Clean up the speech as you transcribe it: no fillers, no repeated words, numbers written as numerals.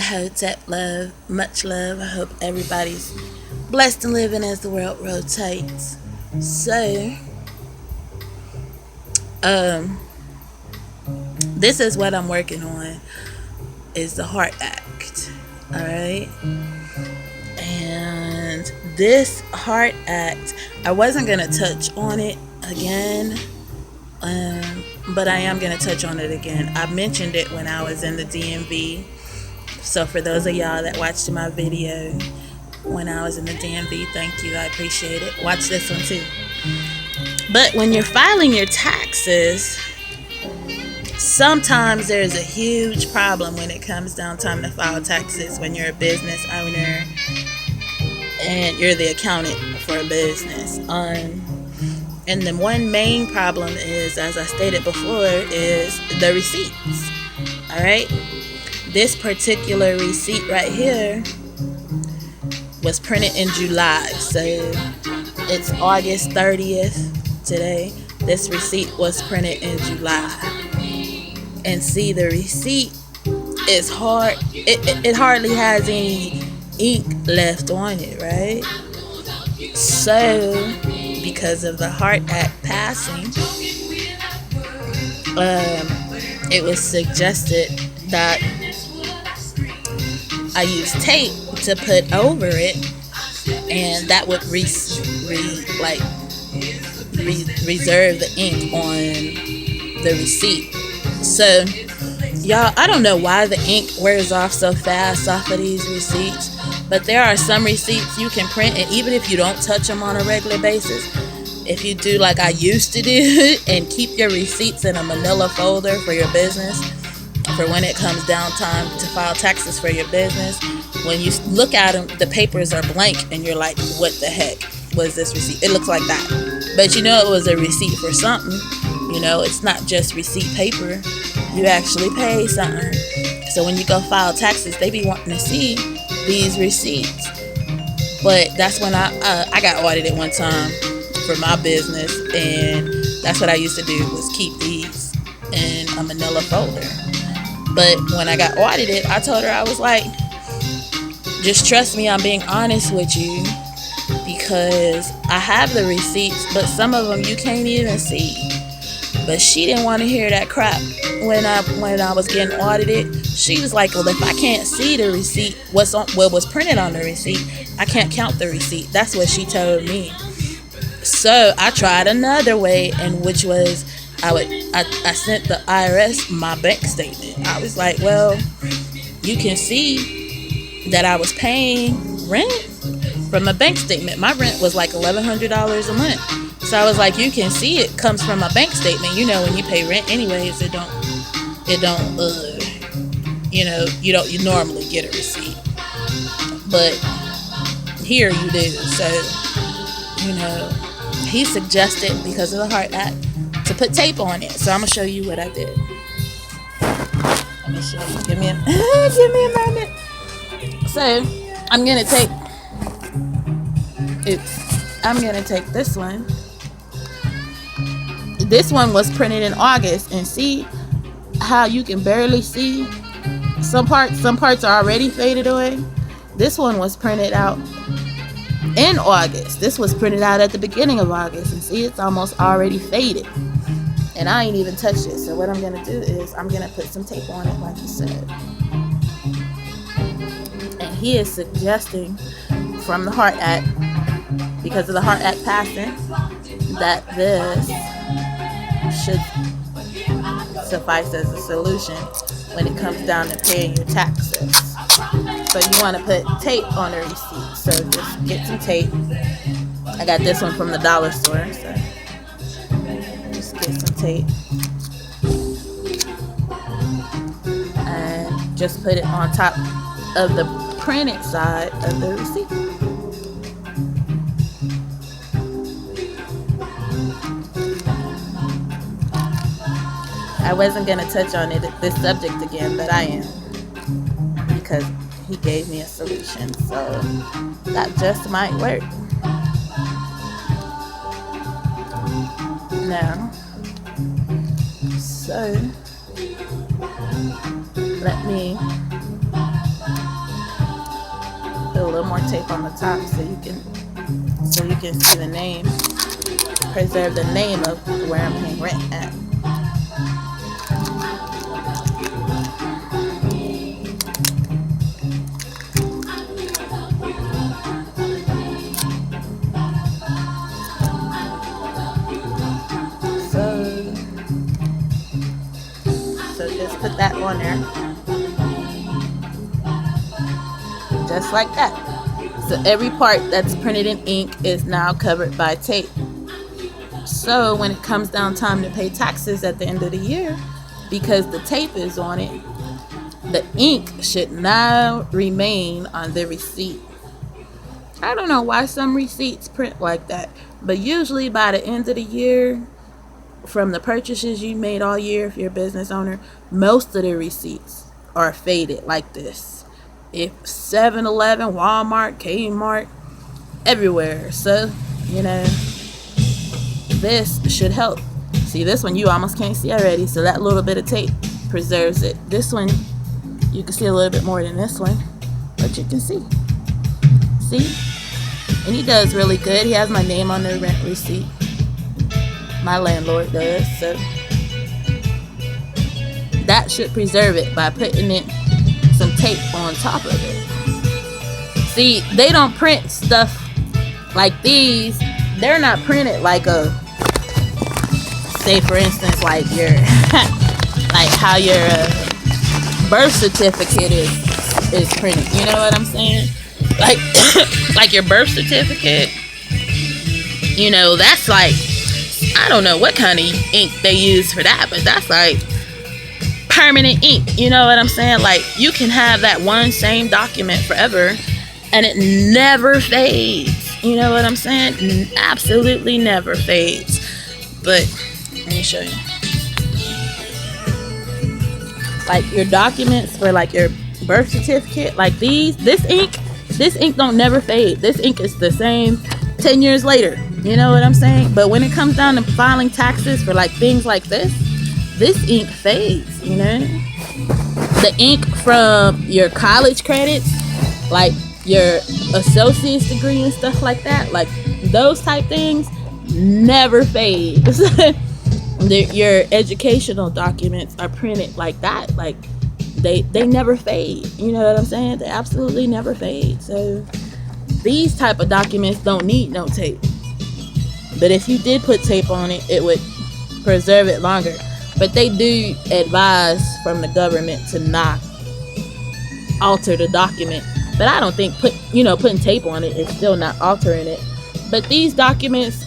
Hotep love, much love. I hope everybody's blessed and living as the world rotates. So, um, this is what I'm working on is the Heart Act. All right. And this Heart Act, I wasn't going to touch on it again, but I am going to touch on it again. I mentioned it when I was in the DMV. So for those of y'all that watched my video when I was in the DMV, thank you. I appreciate it. Watch this one too. But when you're filing your taxes, sometimes there's a huge problem when it comes down time to file taxes when you're a business owner and you're the accountant for a business. And the one main problem is, as I stated before, is the receipts. All right. This particular receipt right here was printed in July. So it's August 30th today. This receipt was printed in July. And see, the receipt is hard. It hardly has any ink left on it, right? So, because of the Heart Act passing, it was suggested that I use tape to put over it, and that would reserve the ink on the receipt. So, y'all, I don't know why the ink wears off so fast off of these receipts, but there are some receipts you can print, and even if you don't touch them on a regular basis, if you do like I used to do and keep your receipts in a manila folder for your business, for when it comes down time to file taxes for your business, when you look at them, the papers are blank, and you're like, what the heck was this receipt? It looks like that. But you know it was a receipt for something. You know, it's not just receipt paper. You actually pay something. So when you go file taxes, they be wanting to see these receipts. But that's when I got audited one time for my business, and that's what I used to do, was keep these in a manila folder. But when I got audited, I told her, I was like, just trust me, I'm being honest with you, because I have the receipts, but some of them you can't even see. But she didn't want to hear that crap. When I was getting audited, she was like, well, if I can't see the receipt, what was printed on the receipt, I can't count the receipt. That's what she told me. So I tried another way, and which was I sent the IRS my bank statement. I was like, well, you can see that I was paying rent from a bank statement. My rent was like $1,100 a month. So I was like, you can see it comes from a bank statement. You know, when you pay rent anyways, you normally get a receipt. But here you do. So, he suggested, because of the Heart Act, to put tape on it. So I'm going to show you what I did. Let me show you. Give me a moment. So I'm going to take this one. This one was printed in August, and see how you can barely see some parts are already faded away. This one was printed out in August. This was printed out at the beginning of August, and see, it's almost already faded, and I ain't even touched it. So what I'm gonna do is I'm gonna put some tape on it, like you said. And he is suggesting, from the Heart Act, because of the Heart Act passing, that this should suffice as a solution when it comes down to paying your taxes. So you want to put tape on the receipt. So just get some tape. I got this one from the dollar store. So just get some tape and just put it on top of the printed side of the receipt. I wasn't going to touch on this subject again, but I am, because he gave me a solution. So that just might work. Now, so let me more tape on the top so you can see the name, preserve the name of where I'm paying rent at. So just put that on there, just like that. So every part that's printed in ink is now covered by tape. So when it comes down time to pay taxes at the end of the year, because the tape is on it, the ink should now remain on the receipt. I don't know why some receipts print like that, but usually by the end of the year, from the purchases you made all year, if you're a business owner, most of the receipts are faded like this. If 7-Eleven, Walmart, Kmart, everywhere. So, this should help. See, this one you almost can't see already, so that little bit of tape preserves it. This one, you can see a little bit more than this one, but you can see. See? And he does really good. He has my name on the rent receipt. My landlord does. So that should preserve it by putting it some tape on top of it. See, they don't print stuff like these. They're not printed like say for instance, like your like how your birth certificate is printed. You know what I'm saying? Like like your birth certificate, that's like, I don't know what kind of ink they use for that, but that's like permanent ink. You know what I'm saying? Like, you can have that one same document forever and it never fades. You know what I'm saying? Absolutely never fades. But let me show you. Like your documents for like your birth certificate, like this ink don't never fade. This ink is the same 10 years later. You know what I'm saying? But when it comes down to filing taxes for like things like this ink fades, The ink from your college credits, like your associate's degree and stuff like that, like those type things never fade. Your educational documents are printed like that. Like they never fade. You know what I'm saying? They absolutely never fade. So these type of documents don't need no tape. But if you did put tape on it, it would preserve it longer. But they do advise from the government to not alter the document. But I don't think putting tape on it is still not altering it. But these documents,